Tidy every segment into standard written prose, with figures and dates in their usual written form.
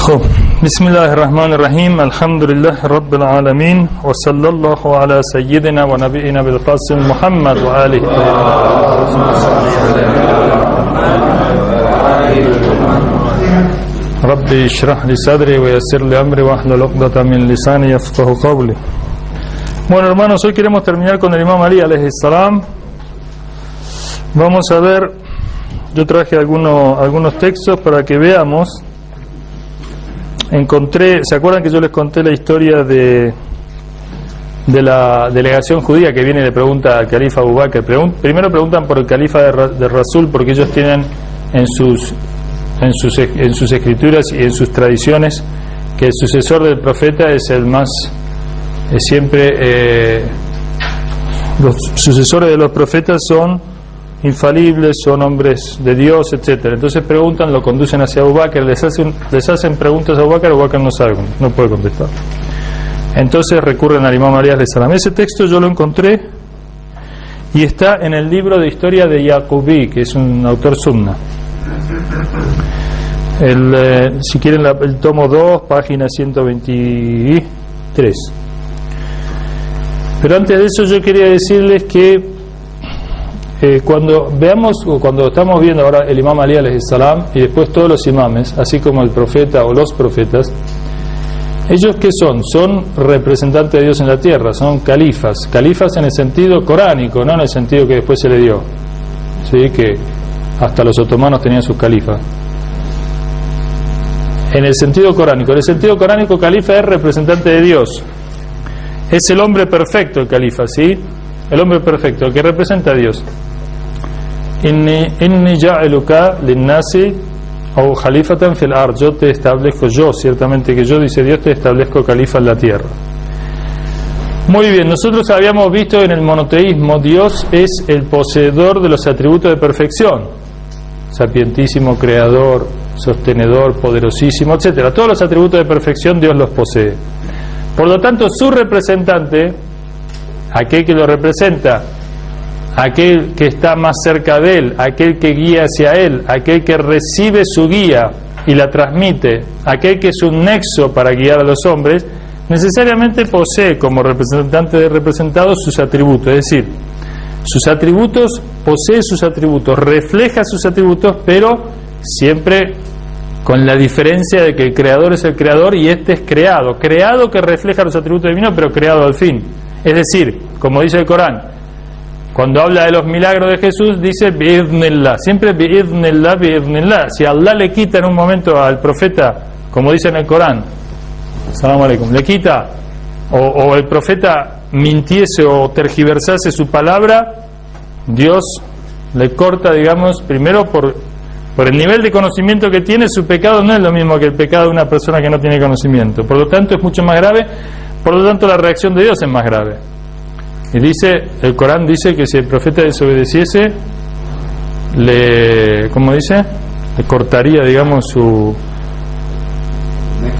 خب بسم الله الرحمن الرحيم الحمد لله رب العالمين وصلى الله على سيدنا ونبينا بالقاسم محمد وآله ربي اشرح لي صدري ويسر لي أمري واحلل عقدة من لساني يفقهوا قولي. Bueno, hermanos, hoy queremos terminar con el Imam Ali alayhi salam. Vamos a ver, yo traje algunos textos para que veamos. Encontré, ¿se acuerdan que yo les conté la historia de la delegación judía que viene y le pregunta al califa Abu Bakr? Primero preguntan por el califa de Rasul, porque ellos tienen en sus escrituras y en sus tradiciones que el sucesor del profeta es el más los sucesores de los profetas son infalibles, son hombres de Dios, etcétera. Entonces preguntan, lo conducen hacia Abu Bakr, les hacen preguntas a Abu Bakr no sabe, no puede contestar. Entonces recurren al Imam Ali alayhi salam. Ese texto yo lo encontré y está en el libro de historia de Yaqubi, que es un autor sunna. Si quieren el tomo 2, página 123. Pero antes de eso yo quería decirles que cuando estamos viendo ahora el Imam Ali alayhi salam y después todos los imames, así como el profeta o los profetas, ellos ¿qué son? Son representantes de Dios en la tierra, son califas en el sentido coránico, no en el sentido que después se le dio, ¿sí? Que hasta los otomanos tenían sus califas. En el sentido coránico, califa es representante de Dios, es el hombre perfecto el califa, ¿sí? El hombre perfecto, el que representa a Dios. Inni ja'aluka linnasi o khalifatan fil ard, yo te establezco, ciertamente que yo, dice Dios, te establezco califa en la tierra. Muy bien, nosotros habíamos visto en el monoteísmo, Dios es el poseedor de los atributos de perfección, sapientísimo, creador, sostenedor, poderosísimo, etcétera. Todos los atributos de perfección Dios los posee. Por lo tanto, su representante, aquel que lo representa, aquel que está más cerca de él, aquel que guía hacia él, aquel que recibe su guía y la transmite, aquel que es un nexo para guiar a los hombres, necesariamente posee como representante de representados sus atributos, es decir, sus atributos, posee sus atributos, refleja sus atributos, pero siempre con la diferencia de que el creador es el creador y este es creado que refleja los atributos divinos, pero creado al fin. Es decir, como dice el Corán, cuando habla de los milagros de Jesús, dice bi'idhnillah, siempre bi'idhnillah, bi'idhnillah. Si Allah le quita en un momento al profeta, como dice en el Corán, salamu alaikum, le quita, o el profeta mintiese o tergiversase su palabra, Dios le corta, digamos, primero por el nivel de conocimiento que tiene. Su pecado no es lo mismo que el pecado de una persona que no tiene conocimiento, por lo tanto es mucho más grave. Por lo tanto, la reacción de Dios es más grave. Y el Corán dice que si el profeta desobedeciese, le cortaría, digamos, lo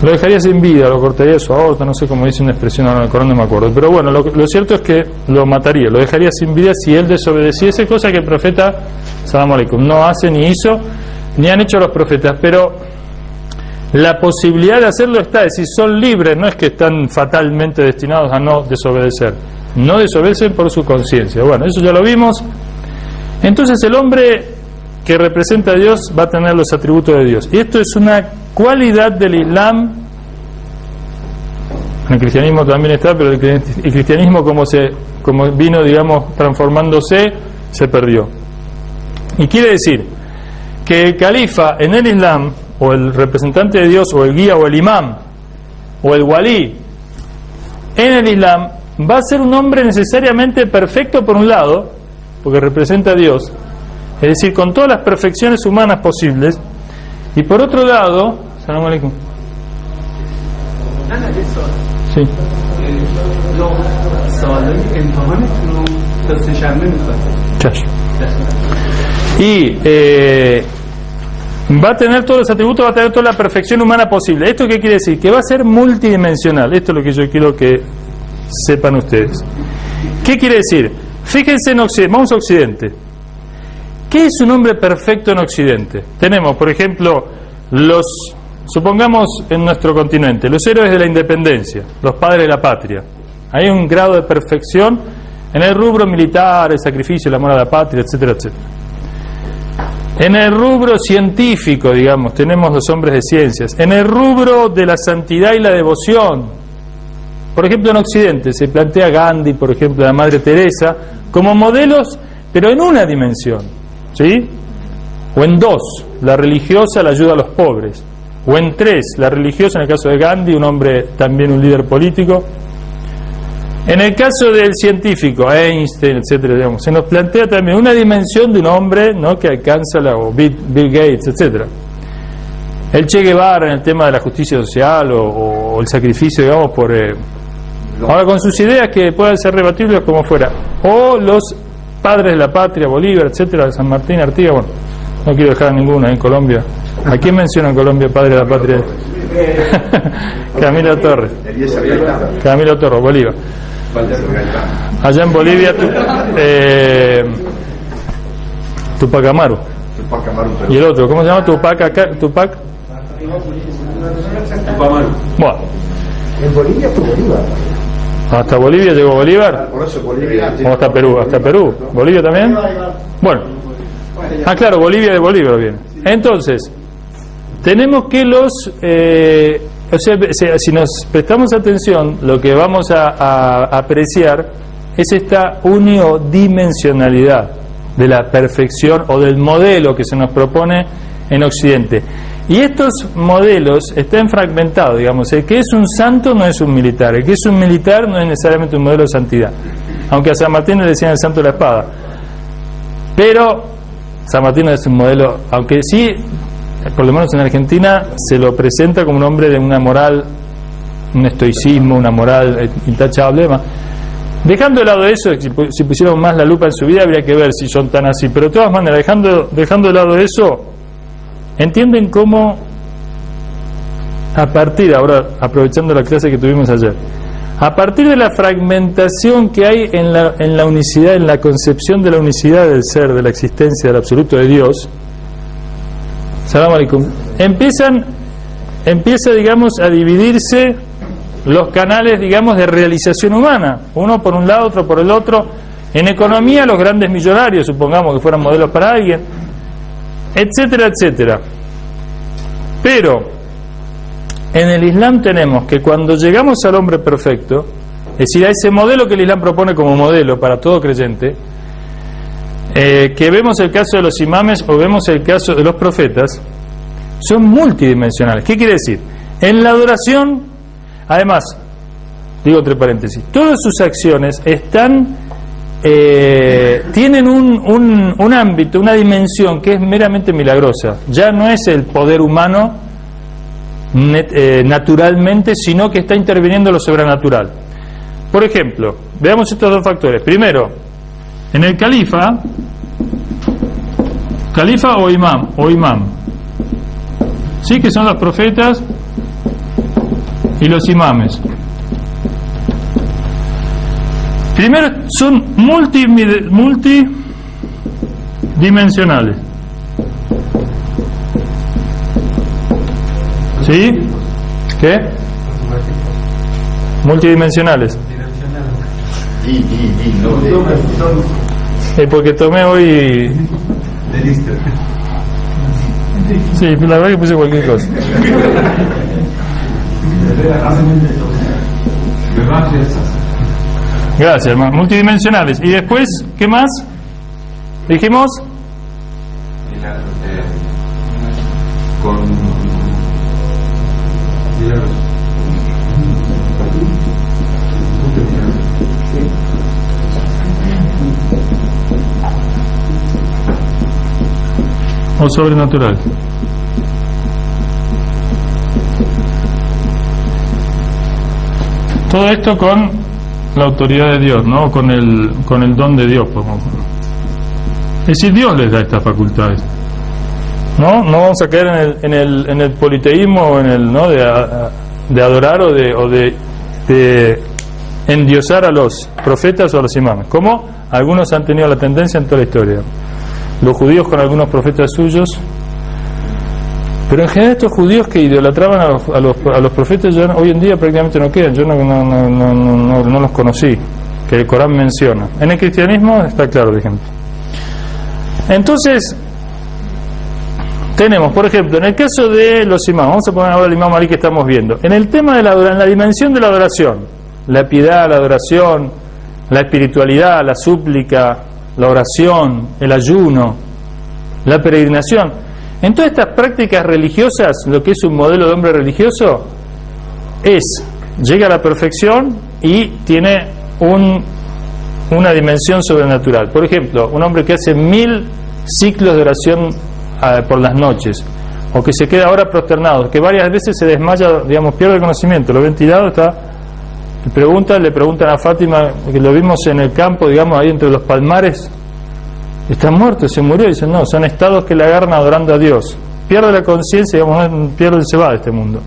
dejaría sin vida, lo cortaría su aorta, no sé cómo dice una expresión ahora en el Corán, no me acuerdo. Pero bueno, lo cierto es que lo mataría, lo dejaría sin vida si él desobedeciese, cosa que el profeta, salamu alaikum, no hace ni hizo, ni han hecho los profetas. Pero la posibilidad de hacerlo está, es decir, son libres, no es que están fatalmente destinados a no desobedecer, no desobedecen por su conciencia. Bueno, eso ya lo vimos. Entonces el hombre que representa a Dios va a tener los atributos de Dios, y esto es una cualidad del Islam. En el cristianismo también está, pero el cristianismo como vino, digamos, transformándose, se perdió. Y quiere decir que el califa en el Islam, o el representante de Dios, o el guía, o el imam, o el walí, en el Islam va a ser un hombre necesariamente perfecto por un lado, porque representa a Dios, es decir, con todas las perfecciones humanas posibles, y por otro lado, salamu alaikum. Sí. Y va a tener todos los atributos, va a tener toda la perfección humana posible. ¿Esto qué quiere decir? Que va a ser multidimensional. Esto es lo que yo quiero que sepan ustedes. ¿Qué quiere decir? Fíjense en Occidente, vamos a Occidente. ¿Qué es un hombre perfecto en Occidente? Tenemos, por ejemplo, los supongamos en nuestro continente, los héroes de la independencia, los padres de la patria. Hay un grado de perfección en el rubro militar, el sacrificio, el amor a la patria, etcétera, etcétera. En el rubro científico, digamos, tenemos los hombres de ciencias. En el rubro de la santidad y la devoción, por ejemplo, en Occidente se plantea Gandhi, por ejemplo, la Madre Teresa, como modelos, pero en una dimensión, ¿sí? O en dos, la religiosa, la ayuda a los pobres. O en tres, la religiosa, en el caso de Gandhi, un hombre, también un líder político. En el caso del científico, Einstein, etcétera, digamos, se nos plantea también una dimensión de un hombre, ¿no?, que alcanza o Bill Gates, etcétera. El Che Guevara en el tema de la justicia social o el sacrificio, digamos, por ahora con sus ideas que puedan ser rebatibles como fuera. O los padres de la patria, Bolívar, etcétera, San Martín, Artigas, bueno, no quiero dejar a ninguno en Colombia. ¿A quién menciona en Colombia padre de la patria? Camilo Torres. Camilo Torres, Bolívar. Allá en Bolivia, Tupac Amaru. Y el otro, ¿cómo se llama? Tupac. Bueno. En Bolivia fue Bolívar. ¿Hasta Bolivia llegó Bolívar? Por eso Bolivia. ¿O hasta Perú? ¿Hasta Perú? ¿Bolivia también? Bueno. Ah, claro, Bolivia de Bolívar viene. Entonces, tenemos que o sea, si nos prestamos atención, lo que vamos a apreciar es esta unidimensionalidad de la perfección o del modelo que se nos propone en Occidente. Y estos modelos están fragmentados, digamos. El que es un santo no es un militar, el que es un militar no es necesariamente un modelo de santidad. Aunque a San Martín le decían el santo de la espada. Pero San Martín es un modelo, aunque sí, por lo menos en Argentina, se lo presenta como un hombre de una moral, un estoicismo, una moral intachable. Dejando de lado eso, si pusiéramos más la lupa en su vida, habría que ver si son tan así. Pero de todas maneras, dejando de lado eso, entienden cómo, a partir, ahora aprovechando la clase que tuvimos ayer, a partir de la fragmentación que hay en la unicidad, en la concepción de la unicidad del ser, de la existencia del absoluto de Dios, Salam alaikum, empieza, digamos, a dividirse los canales, digamos, de realización humana, uno por un lado, otro por el otro. En economía, los grandes millonarios, supongamos que fueran modelos para alguien, etcétera, etcétera. Pero en el Islam tenemos que cuando llegamos al hombre perfecto, es decir, a ese modelo que el Islam propone como modelo para todo creyente, que vemos el caso de los imames o vemos el caso de los profetas, son multidimensionales. ¿Qué quiere decir? En la adoración, además, digo entre paréntesis, todas sus acciones están tienen un ámbito, una dimensión que es meramente milagrosa. Ya no es el poder humano naturalmente, sino que está interviniendo lo sobrenatural. Por ejemplo, veamos estos dos factores. Primero, en el califa o imam, sí, que son los profetas y los imames. Primero, son multidimensionales. ¿Sí? ¿Qué? Multidimensionales. Porque tomé hoy. Sí, la verdad que puse cualquier cosa. Gracias, hermano. Multidimensionales. Y después, ¿qué más? Dijimos. O sobrenatural. Todo esto con la autoridad de Dios, ¿no? Con el don de Dios. Es decir, Dios les da estas facultades. No vamos a caer en el politeísmo o en el, ¿no?, de adorar o de endiosar a los profetas o a los imames, como algunos han tenido la tendencia en toda la historia. Los judíos con algunos profetas suyos, Pero en general estos judíos que idolatraban a los profetas ya hoy en día prácticamente no quedan. Yo no los conocí, que el Corán menciona. En el cristianismo está claro el ejemplo. Entonces tenemos, por ejemplo, en el caso de los imams, vamos a poner ahora el imam Ali que estamos viendo, en el tema de en la dimensión de la adoración, la piedad, la adoración, la espiritualidad, la súplica, la oración, el ayuno, la peregrinación, en todas estas prácticas religiosas, lo que es un modelo de hombre religioso llega a la perfección y tiene una dimensión sobrenatural. Por ejemplo, un hombre que hace 1000 ciclos de oración por las noches, o que se queda ahora prosternado, que varias veces se desmaya, digamos, pierde el conocimiento, lo ven tirado, le preguntan a Fátima, que lo vimos en el campo, digamos, ahí entre los palmares, está muerto, se murió, y dicen, no, son estados que le agarran adorando a Dios, pierde la conciencia, digamos, se va de este mundo.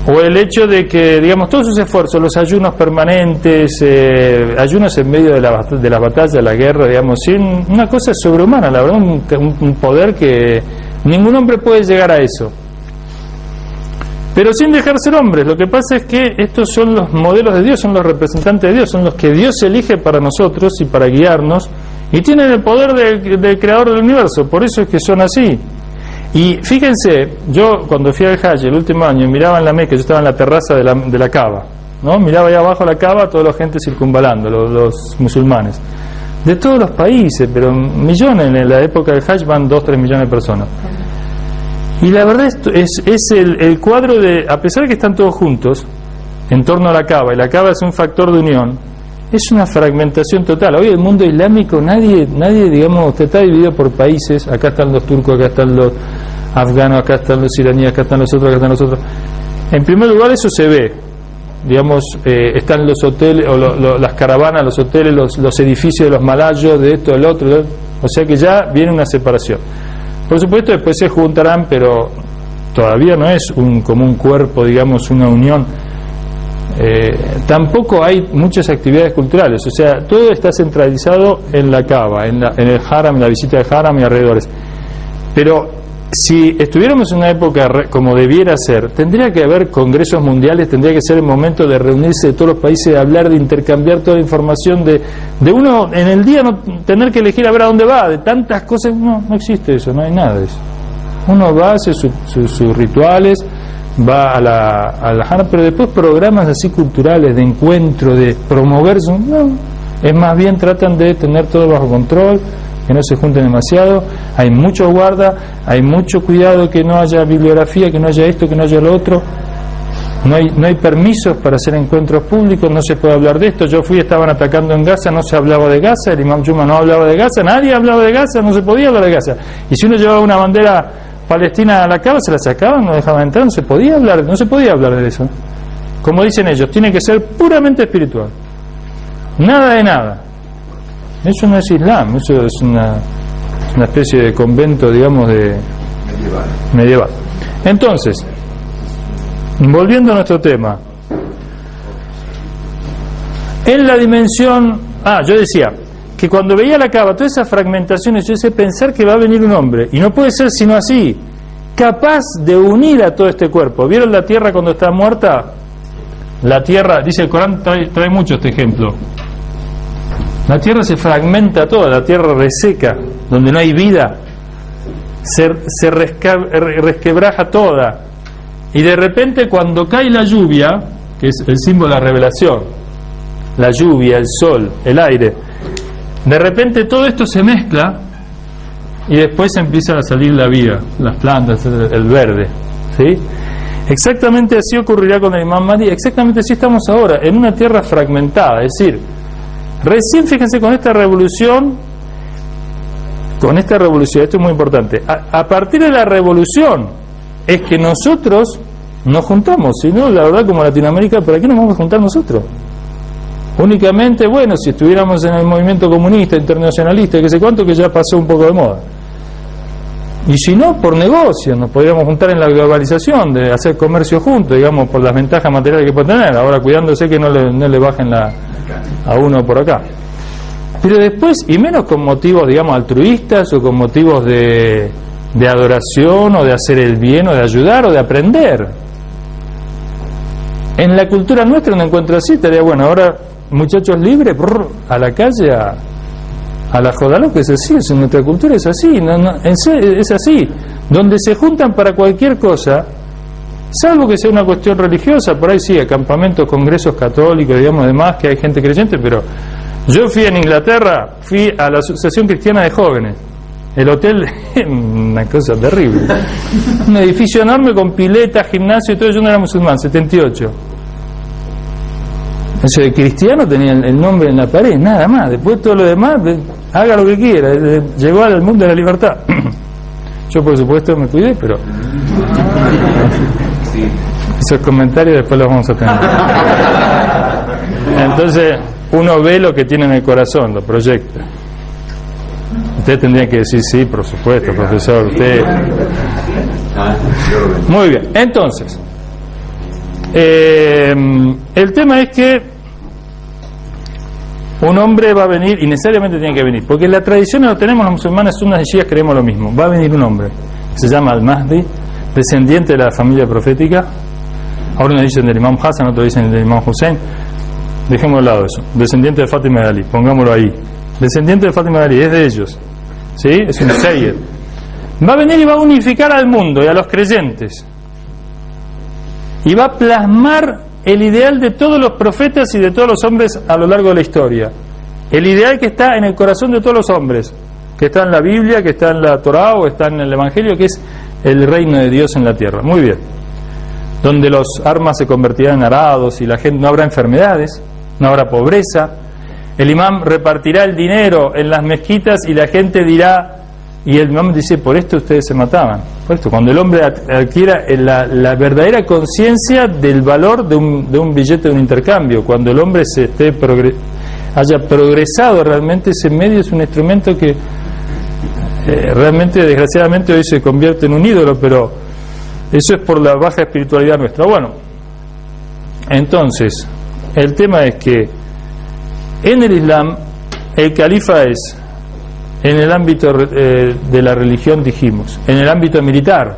O el hecho de que, digamos, todos sus esfuerzos, los ayunos permanentes, ayunos en medio de las batallas, de la guerra, digamos, sin una cosa sobrehumana, la verdad, un poder que ningún hombre puede llegar a eso. Pero sin dejar ser hombres. Lo que pasa es que estos son los modelos de Dios, son los representantes de Dios, son los que Dios elige para nosotros y para guiarnos, y tienen el poder del creador del universo, por eso es que son así. Y fíjense, yo cuando fui al Hajj el último año, miraba en la Meca, yo estaba en la terraza de la Kaaba, ¿no? Miraba ahí abajo la Kaaba, toda la gente circunvalando, los musulmanes, de todos los países, pero millones. En la época del Hajj van 2-3 millones de personas. Y la verdad es el cuadro de, a pesar de que están todos juntos en torno a la Kaaba, y la Kaaba es un factor de unión, es una fragmentación total. Hoy el mundo islámico, nadie, digamos, usted está dividido por países. Acá están los turcos, acá están los afganos, acá están los iraníes, acá están los otros, acá están los otros. En primer lugar, eso se ve, digamos, están los hoteles, o las caravanas, los hoteles, los edificios de los malayos, de esto, del otro, o sea que ya viene una separación. Por supuesto después se juntarán, pero todavía no es como un cuerpo, digamos, una unión. Tampoco hay muchas actividades culturales, o sea, todo está centralizado en la Kaaba, en el Haram, en la visita del Haram y alrededores. Pero si estuviéramos en una época como debiera ser, tendría que haber congresos mundiales, tendría que ser el momento de reunirse de todos los países, de hablar, de intercambiar toda la información, de uno en el día no tener que elegir a ver a dónde va, de tantas cosas. No existe eso, no hay nada de eso. Uno va, hace sus rituales, va a la Haram, pero después programas así culturales, de encuentro, de promover, no, es más bien tratan de tener todo bajo control, que no se junten demasiado, hay mucho guarda, hay mucho cuidado que no haya bibliografía, que no haya esto, que no haya lo otro, no hay permisos para hacer encuentros públicos, no se puede hablar de esto. Yo estaban atacando en Gaza, no se hablaba de Gaza, el imam Juma no hablaba de Gaza, nadie hablaba de Gaza, no se podía hablar de Gaza, y si uno llevaba una bandera palestina a la Kaaba, se la sacaban, no dejaban entrar, no se podía hablar de eso. Como dicen ellos, tiene que ser puramente espiritual, nada de nada. Eso no es Islam, eso es una especie de convento, digamos, de medieval. Entonces, volviendo a nuestro tema, en la dimensión, yo decía que cuando veía la Kaaba, todas esas fragmentaciones, yo hice pensar que va a venir un hombre, y no puede ser sino así, capaz de unir a todo este cuerpo. ¿Vieron la tierra cuando está muerta? La tierra, dice el Corán, trae mucho este ejemplo. La tierra se fragmenta toda, la tierra reseca, donde no hay vida, se resquebraja toda, y de repente cuando cae la lluvia, que es el símbolo de la revelación, la lluvia, el sol, el aire, de repente todo esto se mezcla y después empieza a salir la vida, las plantas, el verde, ¿sí? Exactamente así ocurrirá con el Imam Mahdi, exactamente así estamos ahora, en una tierra fragmentada. Es decir, recién, fíjense, con esta revolución, esto es muy importante, a partir de la revolución es que nosotros nos juntamos. Si no, la verdad, como Latinoamérica, ¿para qué nos vamos a juntar nosotros? Únicamente, bueno, si estuviéramos en el movimiento comunista, internacionalista, que sé cuánto, que ya pasó un poco de moda. Y si no, por negocio, nos podríamos juntar en la globalización, de hacer comercio juntos, digamos, por las ventajas materiales que puede tener, ahora cuidándose que no le bajen a uno por acá. Pero después, y menos con motivos, digamos, altruistas o con motivos de adoración o de hacer el bien o de ayudar o de aprender. En la cultura nuestra un encuentro así estaría bueno. Ahora, muchachos libres, a la calle, a la joda, que es así, en nuestra cultura es así, es así. Donde se juntan para cualquier cosa, salvo que sea una cuestión religiosa, por ahí sí, campamentos, congresos católicos, digamos, demás, que hay gente creyente, pero yo fui en Inglaterra, fui a la Asociación Cristiana de Jóvenes, el hotel, una cosa terrible, un edificio enorme con pileta, gimnasio y todo. Yo no era musulmán, 78. Eso de cristiano tenía el nombre en la pared, nada más. Después todo lo demás, haga lo que quiera. Llegó al mundo de la libertad. Yo por supuesto me cuidé, pero esos comentarios después los vamos a tener. Entonces uno ve lo que tiene en el corazón, lo proyecta. Usted tendría que decir sí, por supuesto, profesor. Usted. Muy bien. Entonces, el tema es que un hombre va a venir y necesariamente tiene que venir, porque en la tradición lo tenemos los musulmanes, sunnas y shias, creemos lo mismo. Va a venir un hombre, se llama Al-Mahdi, descendiente de la familia profética. Ahora nos dicen del Imam Hassan, otros dicen del Imam Hussein. Dejemos de lado eso. Descendiente de Fátima de Ali, pongámoslo ahí. Descendiente de Fátima de Ali, es de ellos. ¿Sí? Es un Sayyid. Va a venir y va a unificar al mundo y a los creyentes. Y va a plasmar el ideal de todos los profetas y de todos los hombres a lo largo de la historia. El ideal que está en el corazón de todos los hombres, que está en la Biblia, que está en la Torá o está en el Evangelio, que es el reino de Dios en la tierra. Muy bien. Donde los armas se convertirán en arados y la gente, no habrá enfermedades, no habrá pobreza. El imam repartirá el dinero en las mezquitas y la gente dirá, y el imam dice, por esto ustedes se mataban. Por esto, cuando el hombre adquiera la verdadera conciencia del valor de un billete de un intercambio, cuando el hombre haya progresado realmente, ese medio es un instrumento que realmente, desgraciadamente, hoy se convierte en un ídolo, pero eso es por la baja espiritualidad nuestra. Bueno, entonces, el tema es que en el Islam, el califa es, en el ámbito de la religión dijimos, en el ámbito militar,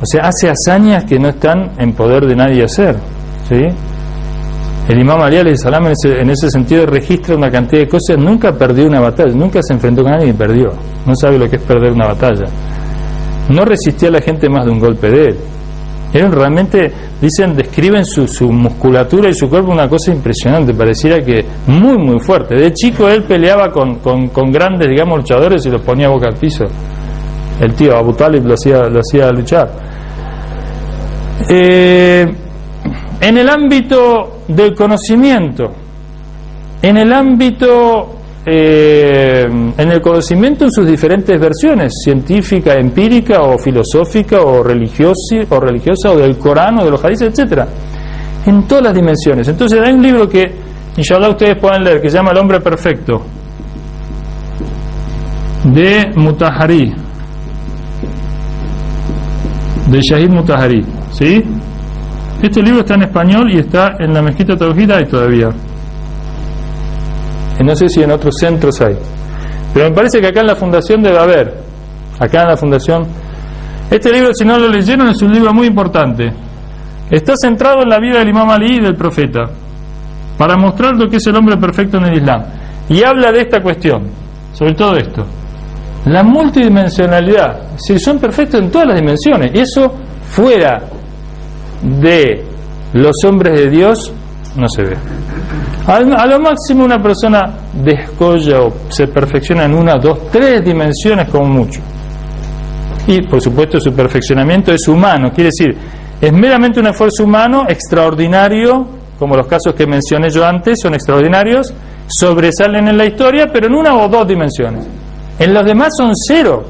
o sea, hace hazañas que no están en poder de nadie hacer, ¿sí? El imam Ali alayhi salam en ese sentido registra una cantidad de cosas. Nunca perdió una batalla, nunca se enfrentó con nadie y perdió, no sabe lo que es perder una batalla, no resistía a la gente más de un golpe de él. Él realmente, describen su musculatura y su cuerpo, una cosa impresionante, pareciera que muy muy fuerte. De chico él peleaba con grandes, digamos, luchadores y los ponía boca al piso. El tío Abu Talib lo hacía luchar. En el ámbito del conocimiento, en el ámbito en el conocimiento en sus diferentes versiones, científica, empírica o filosófica o religiosa o del Corán o de los hadices, etcétera, en todas las dimensiones. Entonces hay un libro que inshallah ustedes pueden leer, que se llama El hombre perfecto, de Mutahari, de Shahid Mutahari, ¿sí? Este libro está en español y está en la mezquita Tawhid y todavía. No sé si en otros centros hay, pero me parece que acá en la fundación debe haber. Acá en la fundación, este libro, si no lo leyeron, es un libro muy importante. Está centrado en la vida del imam Ali y del profeta, para mostrar lo que es el hombre perfecto en el Islam, y habla de esta cuestión, sobre todo esto, la multidimensionalidad. Si son perfectos en todas las dimensiones, y eso fuera de los hombres de Dios no se ve. A lo máximo una persona descolla o se perfecciona en 1, 2, 3 dimensiones como mucho. Y por supuesto su perfeccionamiento es humano, quiere decir, es meramente un esfuerzo humano extraordinario, como los casos que mencioné yo antes, son extraordinarios, sobresalen en la historia, pero en 1 o 2 dimensiones. En los demás son 0.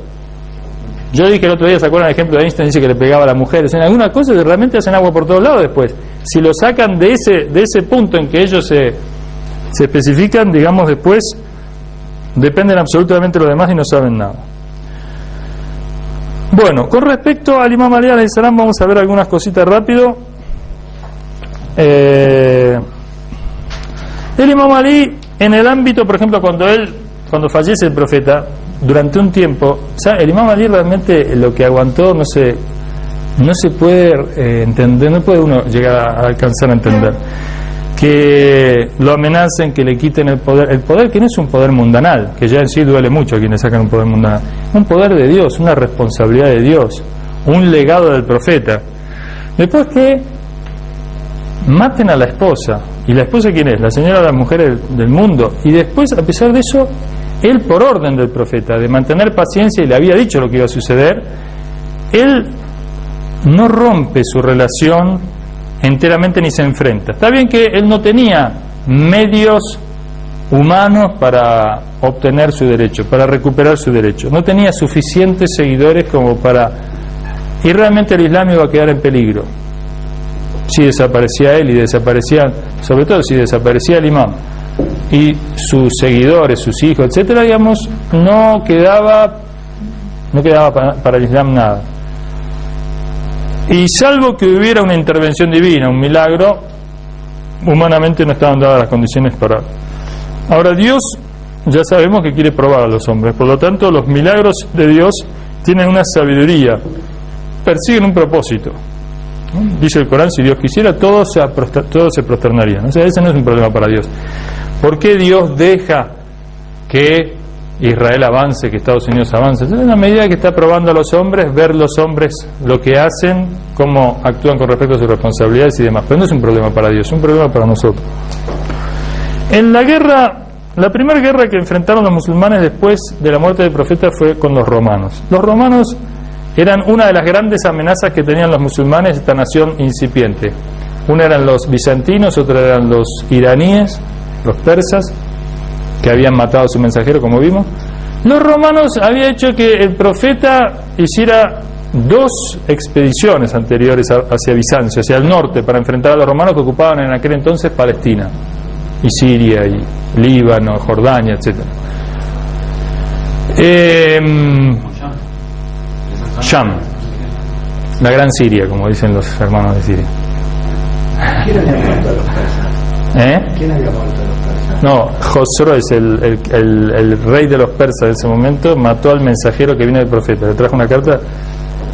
Yo dije el otro día, ¿se acuerdan el ejemplo de Einstein? Dice que le pegaba a la mujer. En alguna cosa que realmente hacen agua por todos lados después. Si lo sacan de ese punto en que ellos se especifican, digamos, después dependen absolutamente de los demás y no saben nada. Bueno, con respecto al imam Ali alayhi salam, vamos a ver algunas cositas rápido. El imam Ali en el ámbito, por ejemplo, cuando fallece el profeta, durante un tiempo, el Imam Ali realmente lo que aguantó no se puede entender, no puede uno llegar a alcanzar a entender. Que lo amenacen, que le quiten el poder que no es un poder mundanal, que ya en sí duele mucho a quienes sacan un poder mundanal, un poder de Dios, una responsabilidad de Dios, un legado del profeta. Después que maten a la esposa, ¿y la esposa quién es? La señora de las mujeres del mundo, y después, a pesar de eso, él, por orden del profeta, de mantener paciencia, y le había dicho lo que iba a suceder, él no rompe su relación enteramente ni se enfrenta. Está bien que él no tenía medios humanos para obtener su derecho, para recuperar su derecho, no tenía suficientes seguidores como para... y realmente el Islam iba a quedar en peligro si desaparecía él, y desaparecía, sobre todo si desaparecía el imam y sus seguidores, sus hijos, etcétera, digamos, no quedaba para el Islam nada. Y salvo que hubiera una intervención divina, un milagro, humanamente no estaban dadas las condiciones para... Ahora, Dios ya sabemos que quiere probar a los hombres, por lo tanto los milagros de Dios tienen una sabiduría, persiguen un propósito. Dice el Corán, si Dios quisiera, todos se prosternarían. O sea, ese no es un problema para Dios. ¿Por qué Dios deja que Israel avance, que Estados Unidos avance? En la medida que está probando a los hombres, ver los hombres lo que hacen, cómo actúan con respecto a sus responsabilidades y demás. Pero no es un problema para Dios, es un problema para nosotros. En la guerra, la primera guerra que enfrentaron los musulmanes después de la muerte del profeta fue con los romanos. Los romanos eran una de las grandes amenazas que tenían los musulmanes, esta nación incipiente. Una eran los bizantinos, otra eran los iraníes, los persas, que habían matado a su mensajero, como vimos. Los romanos habían hecho que el profeta hiciera 2 expediciones anteriores hacia Bizancio, hacia el norte, para enfrentar a los romanos que ocupaban en aquel entonces Palestina, y Siria, y Líbano, Jordania, etc. Sham, la gran Siria, como dicen los hermanos de Siria. ¿Quién había muerto a los persas? ¿Quién había muerto a los persas? No, Josro es el rey de los persas en ese momento, mató al mensajero que vino del profeta, le trajo una carta,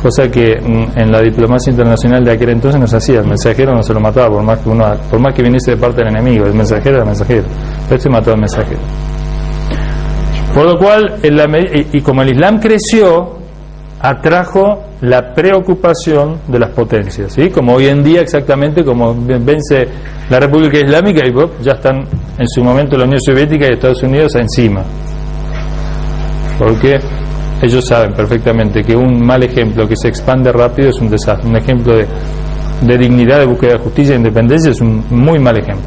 cosa que en la diplomacia internacional de aquel entonces no se hacía. El mensajero no se lo mataba por más que viniese de parte del enemigo, el mensajero era el mensajero, pero se mató al mensajero. Por lo cual, y como el Islam creció, atrajo la preocupación de las potencias, ¿sí? Como hoy en día, exactamente como vence la República Islámica y ya están en su momento la Unión Soviética y Estados Unidos encima, porque ellos saben perfectamente que un mal ejemplo que se expande rápido es un desastre. Un ejemplo de dignidad, de búsqueda de justicia e independencia es un muy mal ejemplo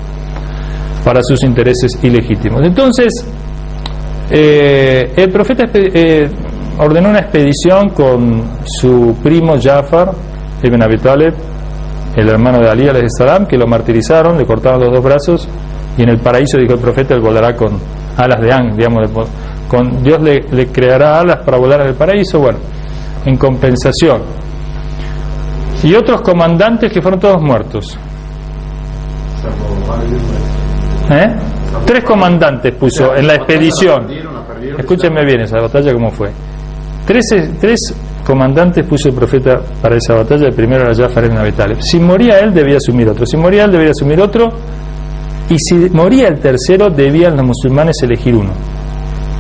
para sus intereses ilegítimos. Entonces el profeta ordenó una expedición con su primo Jafar ibn Abi Talib, el hermano de Ali alayhi salam, que lo martirizaron, le cortaron los 2 brazos, y en el paraíso, dijo el profeta, él volará con alas de ángel, digamos, Dios le creará alas para volar en el paraíso, bueno, en compensación. Y otros comandantes que fueron todos muertos. 3 comandantes puso en la expedición. Escúchenme bien esa batalla cómo fue. 3 comandantes puso el profeta para esa batalla. El primero era Jafar ibn Abi Talib. Si moría él, debía asumir otro. Si moría él, debía asumir otro. Y si moría el tercero, debían los musulmanes elegir uno,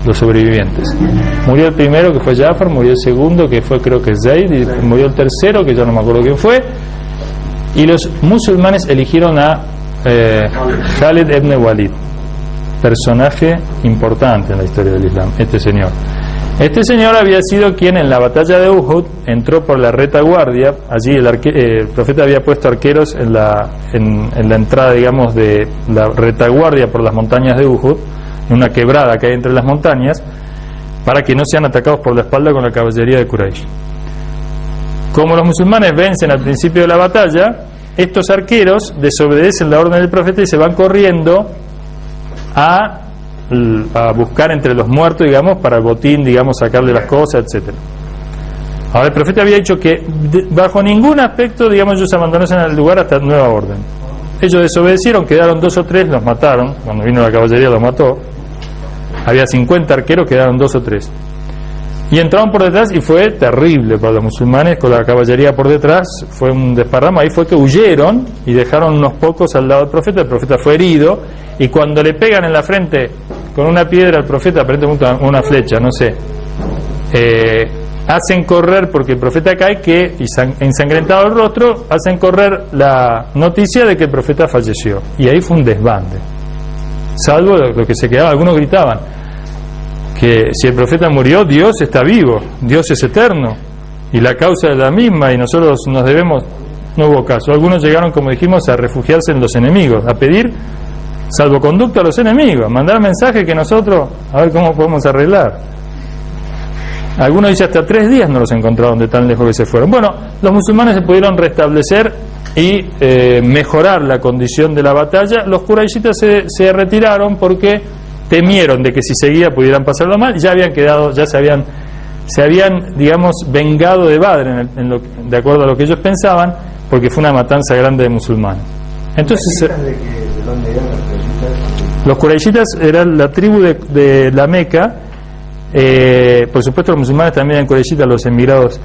los sobrevivientes. Murió el primero, que fue Jafar, murió el segundo, que fue creo que Zayd, y murió el tercero, que ya no me acuerdo quién fue. Y los musulmanes eligieron a Khalid ibn Walid, personaje importante en la historia del Islam, Este señor había sido quien en la batalla de Uhud entró por la retaguardia. Allí el profeta había puesto arqueros en la entrada, digamos, de la retaguardia por las montañas de Uhud, en una quebrada que hay entre las montañas, para que no sean atacados por la espalda con la caballería de Quraysh. Como los musulmanes vencen al principio de la batalla, estos arqueros desobedecen la orden del profeta y se van corriendo a buscar entre los muertos, digamos, para el botín, digamos, sacarle las cosas, etcétera. Ahora el profeta había dicho que bajo ningún aspecto, digamos, ellos abandonasen el lugar hasta nueva orden. ellos desobedecieron, quedaron 2 o 3, los mataron. Cuando vino la caballería los mató. Había 50 arqueros, quedaron 2 o 3. Y entraron por detrás y fue terrible para los musulmanes, con la caballería por detrás, fue un desparramo. Ahí fue que huyeron y dejaron unos pocos al lado del profeta. El profeta fue herido, y cuando le pegan en la frente con una piedra al profeta, aparentemente una flecha, no sé, hacen correr, porque el profeta cae, que ensangrentado el rostro, hacen correr la noticia de que el profeta falleció, y ahí fue un desbande, salvo lo que se quedaba. Algunos gritaban que si el profeta murió, Dios está vivo, Dios es eterno y la causa es la misma y nosotros nos debemos. No hubo caso. Algunos llegaron, como dijimos, a refugiarse en los enemigos, a pedir salvoconducto a los enemigos, mandar mensajes que nosotros a ver cómo podemos arreglar. Algunos dicen hasta 3 días no los encontraron de tan lejos que se fueron. Bueno, los musulmanes se pudieron restablecer y mejorar la condición de la batalla. Los quraishitas se retiraron porque temieron de que si seguía pudieran pasarlo mal. Ya habían quedado, ya se habían digamos vengado de Badr de acuerdo a lo que ellos pensaban, porque fue una matanza grande de musulmanes. Entonces los quraishitas eran la tribu de la Meca. Por supuesto los musulmanes también eran quraishitas, los emigrados,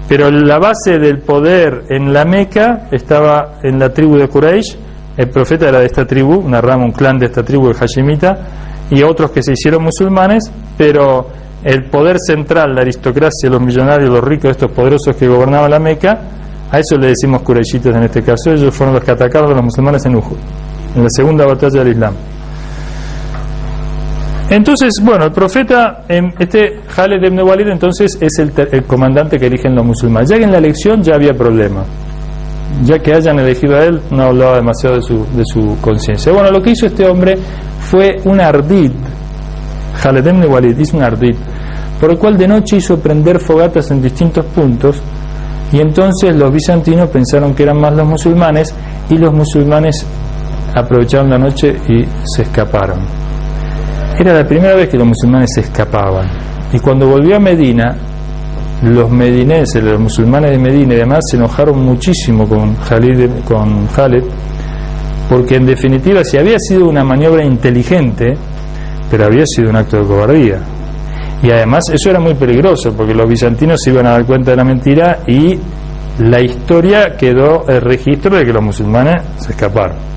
pero la base del poder en la Meca estaba en la tribu de Quraysh. El profeta era de esta tribu, una rama, un clan de esta tribu, el Hashimita, y otros que se hicieron musulmanes, pero el poder central, la aristocracia, los millonarios, los ricos, estos poderosos que gobernaban la Meca, a eso le decimos quraishitas en este caso. Ellos fueron los que atacaron a los musulmanes en Uhud, en la segunda batalla del Islam. Entonces, bueno, el profeta, Khalid ibn Walid, entonces es el comandante que eligen los musulmanes. Ya que en la elección ya había problema, ya que hayan elegido a él, no hablaba demasiado de su conciencia. Bueno, lo que hizo este hombre fue un ardid. Khalid ibn Walid hizo un ardid, por el cual de noche hizo prender fogatas en distintos puntos, y entonces los bizantinos pensaron que eran más los musulmanes, y los musulmanes aprovecharon la noche y se escaparon. Era la primera vez que los musulmanes se escapaban, y cuando volvió a Medina, los medineses, los musulmanes de Medina y demás, se enojaron muchísimo con Khalid, porque en definitiva, si había sido una maniobra inteligente, pero había sido un acto de cobardía, y además eso era muy peligroso, porque los bizantinos se iban a dar cuenta de la mentira, y la historia quedó el registro de que los musulmanes se escaparon.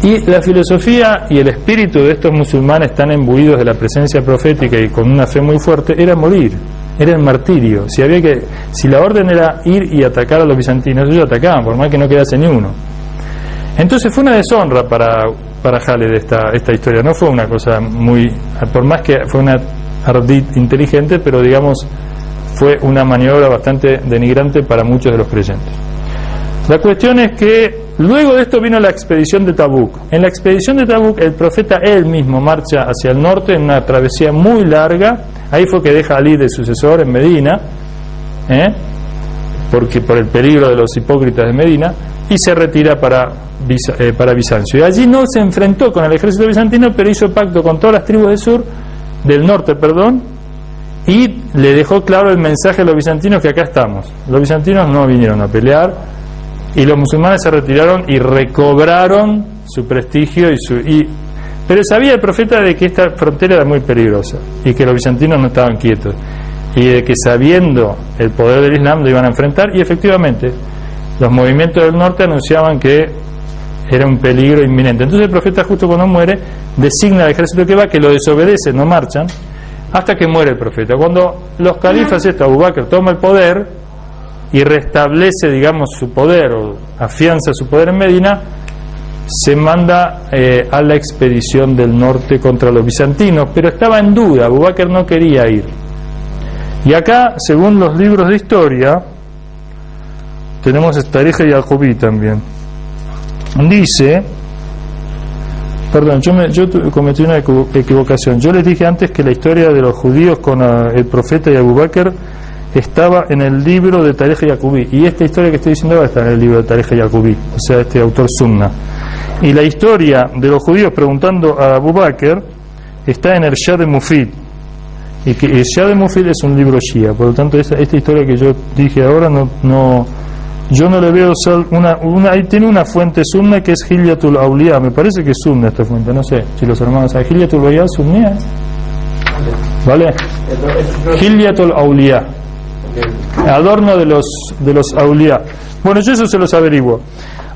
Y la filosofía y el espíritu de estos musulmanes, tan imbuidos de la presencia profética y con una fe muy fuerte, era morir, era el martirio. Si la orden era ir y atacar a los bizantinos, ellos atacaban, por más que no quedase ni uno. Entonces fue una deshonra para Khalid esta historia. No fue una cosa muy, por más que fue una ardid inteligente, pero digamos fue una maniobra bastante denigrante para muchos de los creyentes. La cuestión es que luego de esto vino la expedición de Tabuk. En la expedición de Tabuk el profeta él mismo marcha hacia el norte en una travesía muy larga. Ahí fue que deja a Ali de sucesor en Medina, porque por el peligro de los hipócritas de Medina, y se retira para Bizancio. Y allí no se enfrentó con el ejército bizantino, pero hizo pacto con todas las tribus del norte, y le dejó claro el mensaje a los bizantinos que acá estamos. Los bizantinos no vinieron a pelear, y los musulmanes se retiraron y recobraron su prestigio pero sabía el profeta de que esta frontera era muy peligrosa y que los bizantinos no estaban quietos, y de que sabiendo el poder del Islam lo iban a enfrentar, y efectivamente los movimientos del norte anunciaban que era un peligro inminente. Entonces el profeta, justo cuando muere, designa al ejército que lo desobedece, no marchan hasta que muere el profeta. Cuando los califas, Abu Bakr toma el poder y restablece, digamos, su poder, o afianza su poder en Medina, se manda a la expedición del norte contra los bizantinos, pero estaba en duda. Abu Bakr no quería ir. Y acá, según los libros de historia, tenemos Tarikh Yaqubí también. Dice, perdón, yo cometí una equivocación. Yo les dije antes que la historia de los judíos con el profeta y Abu Bakr estaba en el libro de Tarikh Yaqubí, y esta historia que estoy diciendo ahora está en el libro de Tarikh Yaqubí, o sea, este autor sunna. Y la historia de los judíos preguntando a Abu Bakr está en el Irshad Mufid, y que Irshad Mufid es un libro shia. Por lo tanto esta historia que yo dije ahora no yo no le veo ahí tiene una fuente sunna que es Hilyatul Awliya, me parece que es sunna esta fuente, no sé si los hermanos saben. Hilyatul Awliya es sunnia, ¿vale? Hilyatul Awliya, adorno de los Awliya. Bueno, yo eso se los averiguo.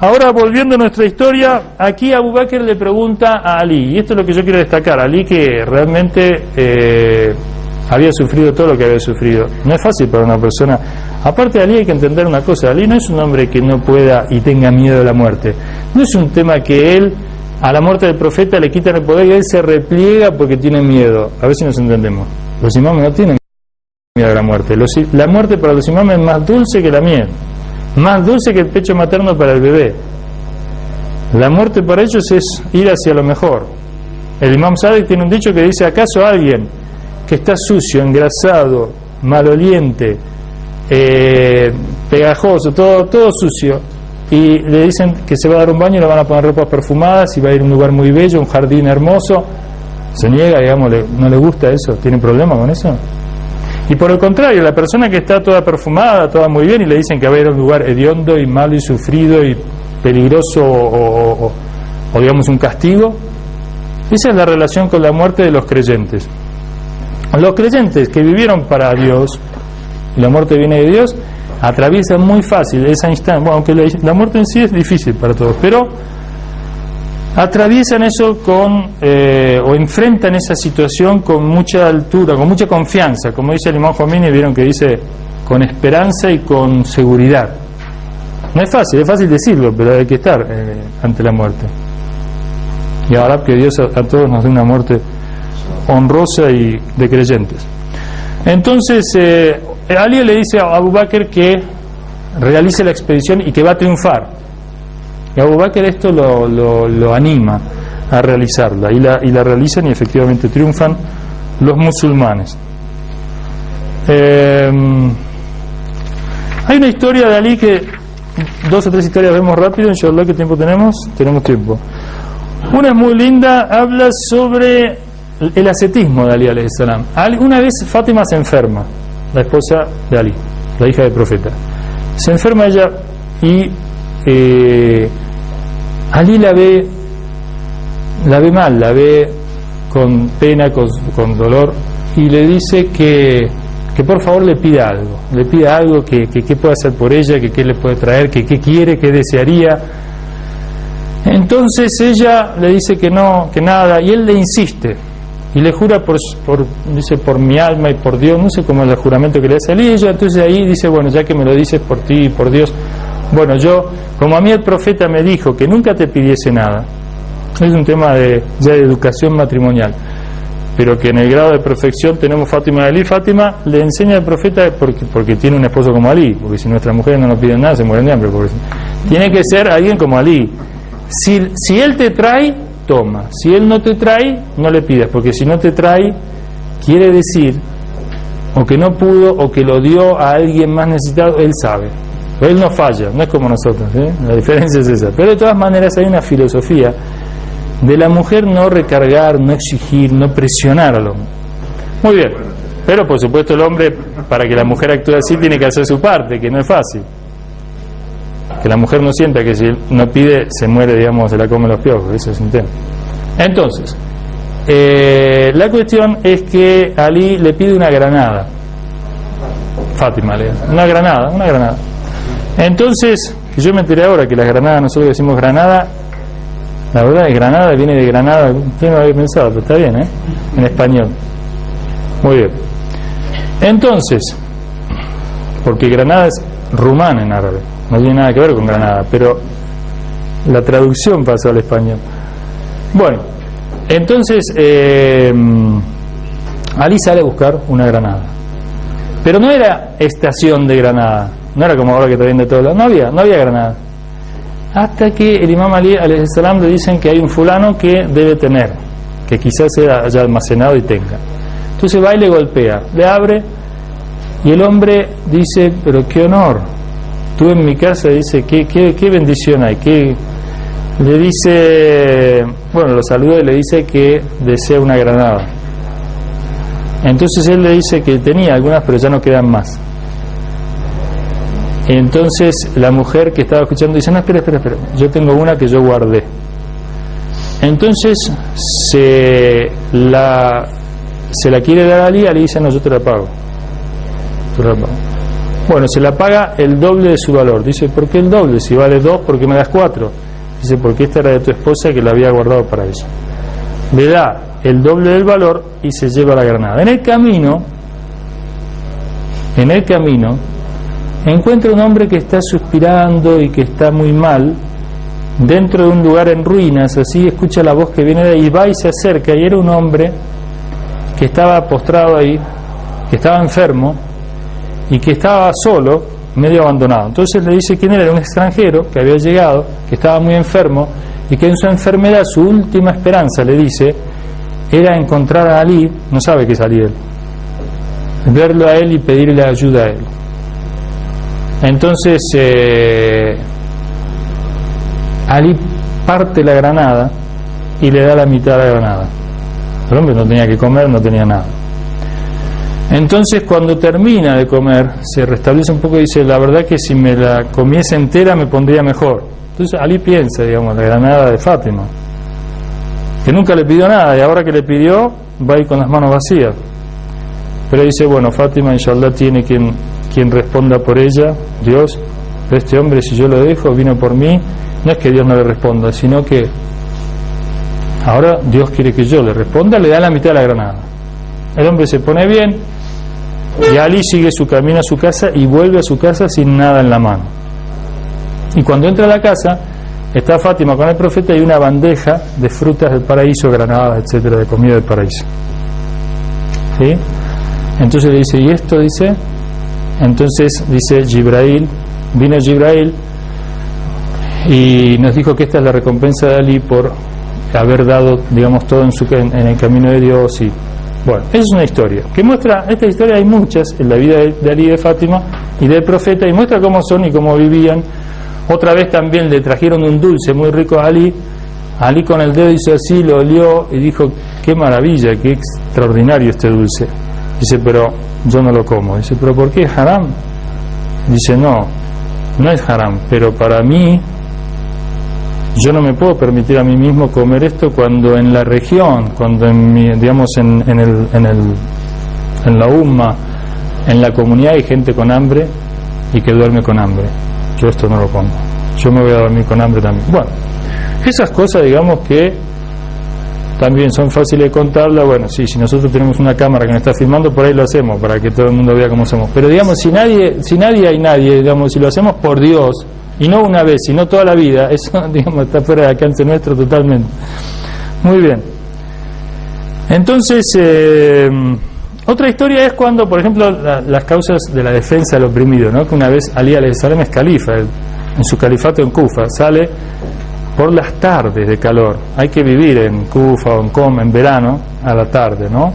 Ahora, volviendo a nuestra historia, aquí Abu Bakr le pregunta a Ali, y esto es lo que yo quiero destacar, Ali que realmente había sufrido todo lo que había sufrido. No es fácil para una persona. Aparte de Ali hay que entender una cosa, Ali no es un hombre que no pueda y tenga miedo de la muerte. No es un tema que él, a la muerte del profeta le quitan el poder y él se repliega porque tiene miedo. A ver si nos entendemos. Los imames no tienen miedo de la muerte. La muerte para los imames es más dulce que la miel, más dulce que el pecho materno para el bebé. La muerte para ellos es ir hacia lo mejor. El imam Sadiq tiene un dicho que dice: ¿acaso alguien que está sucio, engrasado, maloliente, pegajoso, todo sucio, y le dicen que se va a dar un baño y le van a poner ropas perfumadas y va a ir a un lugar muy bello, un jardín hermoso, se niega, digamos, no le gusta eso? ¿Tiene problema con eso? Y por el contrario, la persona que está toda perfumada, toda muy bien, y le dicen que va a ir a un lugar hediondo y malo y sufrido y peligroso o digamos un castigo, esa es la relación con la muerte de los creyentes. Los creyentes que vivieron para Dios, y la muerte viene de Dios, atraviesan muy fácil esa instancia. Bueno, aunque la muerte en sí es difícil para todos, pero atraviesan eso o enfrentan esa situación con mucha altura, con mucha confianza, como dice el imam Khomeini, vieron que dice con esperanza y con seguridad. No es fácil decirlo, pero hay que estar ante la muerte. Y ahora que Dios a todos nos dé una muerte honrosa y de creyentes. Entonces Ali le dice a Abu Bakr que realice la expedición y que va a triunfar, y Abu Bakr esto lo anima a realizarla, y la realizan, y efectivamente triunfan los musulmanes. Hay una historia de Ali que 2 o 3 historias vemos rápido, inshallah. ¿Qué tiempo tenemos? Tenemos tiempo. Una es muy linda, habla sobre el ascetismo de Ali alayhi salam. Una vez Fátima se enferma, la esposa de Ali, la hija del profeta. Se enferma ella y Ali la ve mal, la ve con pena, con dolor, y le dice que por favor le pida algo, que puede hacer por ella, que qué le puede traer, que qué quiere, qué desearía. Entonces ella le dice que no, que nada, y él le insiste y le jura dice por mi alma y por Dios, no sé cómo es el juramento que le hace a Ali. Ella entonces ahí dice: bueno, ya que me lo dices por ti y por Dios, bueno, yo, como a mí el profeta me dijo que nunca te pidiese nada, es un tema ya de educación matrimonial, pero que en el grado de perfección tenemos Fátima y Ali. Fátima le enseña al profeta porque tiene un esposo como Ali, porque si nuestras mujeres no nos piden nada se mueren de hambre, tiene que ser alguien como Ali. Si él te trae, toma; si él no te trae, no le pidas, porque si no te trae quiere decir o que no pudo o que lo dio a alguien más necesitado. Él sabe, pero él no falla, no es como nosotros, la diferencia es esa. Pero de todas maneras hay una filosofía de la mujer: no recargar, no exigir, no presionar al hombre. Muy bien, pero por supuesto el hombre, para que la mujer actúe así, tiene que hacer su parte, que no es fácil. Que la mujer no sienta que si no pide se muere, digamos, se la come los piojos. Eso es un tema. Entonces la cuestión es que Ali le pide una granada. Fátima le da una granada. Entonces, yo me enteré ahora que las granadas, nosotros decimos granada, la verdad es granada, viene de Granada. Usted no lo había pensado, pero está bien, en español. Muy bien. Entonces, porque granada es rumán en árabe, no tiene nada que ver con Granada, pero la traducción pasó al español. Bueno, entonces Ali sale a buscar una granada, pero no era estación de granada, no era como ahora que te vienen de todos lados, no había granada, hasta que el imam Ali alayhi salam le dicen que hay un fulano que debe tener, que quizás haya almacenado y tenga. Entonces va y le golpea, le abre, y el hombre dice: pero qué honor, tú en mi casa, dice, qué bendición hay. Le dice, bueno, lo saluda y le dice que desea una granada. Entonces él le dice que tenía algunas, pero ya no quedan más. Entonces la mujer que estaba escuchando dice: no, espera, yo tengo una que yo guardé. Entonces se la quiere dar a Ali. Ali dice: no, yo te la pago. Bueno, se la paga el doble de su valor. Dice: ¿por qué el doble? Si vale 2, ¿por qué me das 4? Dice: porque esta era de tu esposa que la había guardado para ella. Le da el doble del valor y se lleva la granada. En el camino encuentra un hombre que está suspirando y que está muy mal dentro de un lugar en ruinas. Así escucha la voz que viene de ahí, va y se acerca, y era un hombre que estaba postrado ahí, que estaba enfermo y que estaba solo, medio abandonado. Entonces le dice quién era. Era un extranjero que había llegado, que estaba muy enfermo y que en su enfermedad, su última esperanza, le dice, era encontrar a Ali. No sabe que es Ali él, verlo a él y pedirle ayuda a él. Entonces Ali parte la granada y le da la mitad de la granada. El hombre no tenía que comer, no tenía nada. Entonces cuando termina de comer se restablece un poco y dice: la verdad que si me la comiese entera me pondría mejor. Entonces Ali piensa, digamos, la granada de Fátima, que nunca le pidió nada, y ahora que le pidió va a ir con las manos vacías. Pero dice: bueno, Fátima inshallah tiene quien responda por ella, Dios. Pero este hombre, si yo lo dejo, vino por mí. No es que Dios no le responda, sino que ahora Dios quiere que yo le responda. Le da la mitad de la granada. El hombre se pone bien y Ali sigue su camino a su casa y vuelve a su casa sin nada en la mano. Y cuando entra a la casa está Fátima con el profeta y una bandeja de frutas del paraíso, granadas, etcétera, de comida del paraíso. ¿Sí? Entonces le dice: ¿y esto? Dice. Entonces dice: vino Jibrail y nos dijo que esta es la recompensa de Ali por haber dado, digamos, todo en el camino de Dios. Y bueno, esa es una historia que muestra, esta historia hay muchas en la vida de Ali y de Fátima y del profeta, y muestra cómo son y cómo vivían. Otra vez también le trajeron un dulce muy rico a Ali. Ali con el dedo hizo así, lo olió y dijo: qué maravilla, qué extraordinario este dulce. Dice: pero yo no lo como. Dice: pero ¿por qué es haram? Dice: no es haram, pero para mí, yo no me puedo permitir a mí mismo comer esto cuando en la región, cuando digamos en la umma, en la comunidad hay gente con hambre y que duerme con hambre. Yo esto no lo como, yo me voy a dormir con hambre también. Bueno, esas cosas, digamos, que también son fáciles de contarlas. Bueno, sí, si nosotros tenemos una cámara que nos está filmando, por ahí lo hacemos para que todo el mundo vea cómo somos. Pero digamos, si nadie hay nadie, digamos, si lo hacemos por Dios, y no una vez, sino toda la vida, eso, digamos, está fuera de alcance nuestro totalmente. Muy bien. Entonces, otra historia es cuando, por ejemplo, las causas de la defensa del oprimido, ¿no? Que una vez Ali alayhi salam es califa, en su califato en Kufa, sale por las tardes de calor. Hay que vivir en Kufa o en Qom en verano a la tarde, ¿no?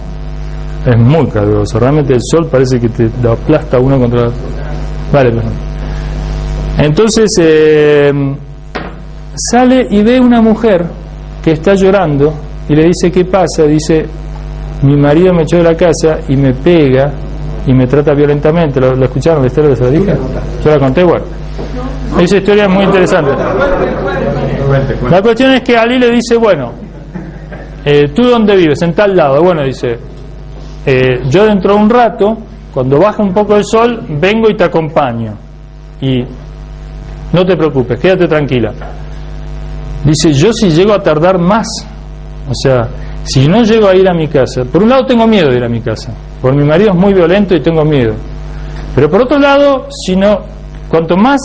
Es muy caluroso, realmente el sol parece que te lo aplasta uno contra la... Vale, pues. Entonces sale y ve una mujer que está llorando y le dice: ¿qué pasa? Dice: mi marido me echó de la casa y me pega y me trata violentamente. ¿Lo escucharon la historia de esa hija? Yo la conté. Bueno, esa historia es muy interesante. La cuestión es que Ali le dice: bueno, ¿tú dónde vives? En tal lado. Bueno, dice, yo dentro de un rato, cuando baja un poco el sol, vengo y te acompaño. Y no te preocupes, quédate tranquila. Dice: yo si llego a tardar más, o sea, si no llego a ir a mi casa, por un lado tengo miedo de ir a mi casa, porque mi marido es muy violento y tengo miedo, pero por otro lado, si no, cuanto más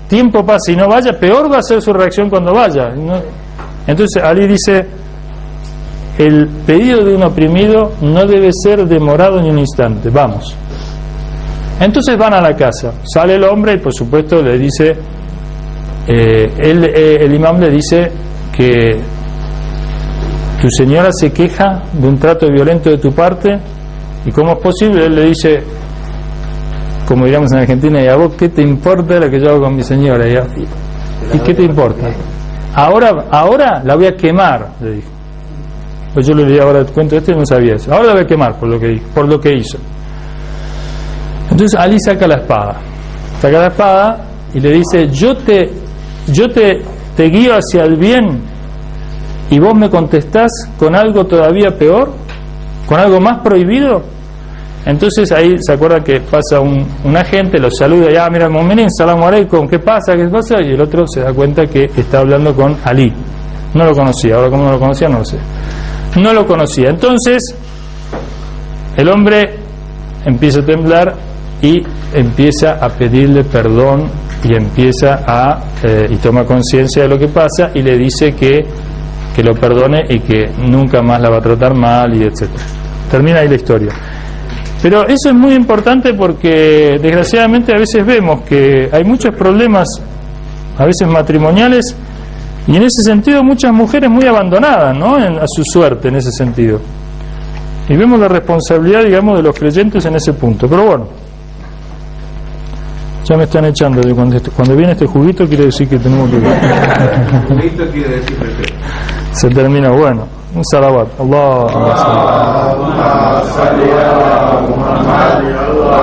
tiempo pase y no vaya, peor va a ser su reacción cuando vaya. Entonces Ali dice: el pedido de un oprimido no debe ser demorado ni un instante, vamos. Entonces van a la casa, sale el hombre y por supuesto le dice, el imam le dice que tu señora se queja de un trato violento de tu parte, y cómo es posible. Él le dice, como diríamos en Argentina: ¿y a vos qué te importa lo que yo hago con mi señora? ¿Y qué te importa? Ahora la voy a quemar, le dijo. Pues yo le dije: ahora te cuento esto y no sabía eso. Ahora la voy a quemar por lo que hizo. Entonces Ali saca la espada saca la espada y le dice: yo te guío hacia el bien y vos me contestás con algo todavía peor, con algo más prohibido. Entonces ahí se acuerda que pasa un agente, lo saluda, ya mira, Mu'minin, salam aleikum, ¿qué pasa? Y el otro se da cuenta que está hablando con Ali. No lo conocía, ahora como no lo conocía no lo sé. No lo conocía. Entonces el hombre empieza a temblar y empieza a pedirle perdón y empieza y toma conciencia de lo que pasa y le dice que lo perdone y que nunca más la va a tratar mal y etcétera. Termina ahí la historia. Pero eso es muy importante porque desgraciadamente a veces vemos que hay muchos problemas, a veces matrimoniales, y en ese sentido muchas mujeres muy abandonadas, ¿no?, a su suerte en ese sentido. Y vemos la responsabilidad, digamos, de los creyentes en ese punto. Pero bueno, ya me están echando. Cuando viene este juguito quiere decir que tenemos que... Juguito quiere decir perfecto. Se termina, bueno. Un salawat. Allah.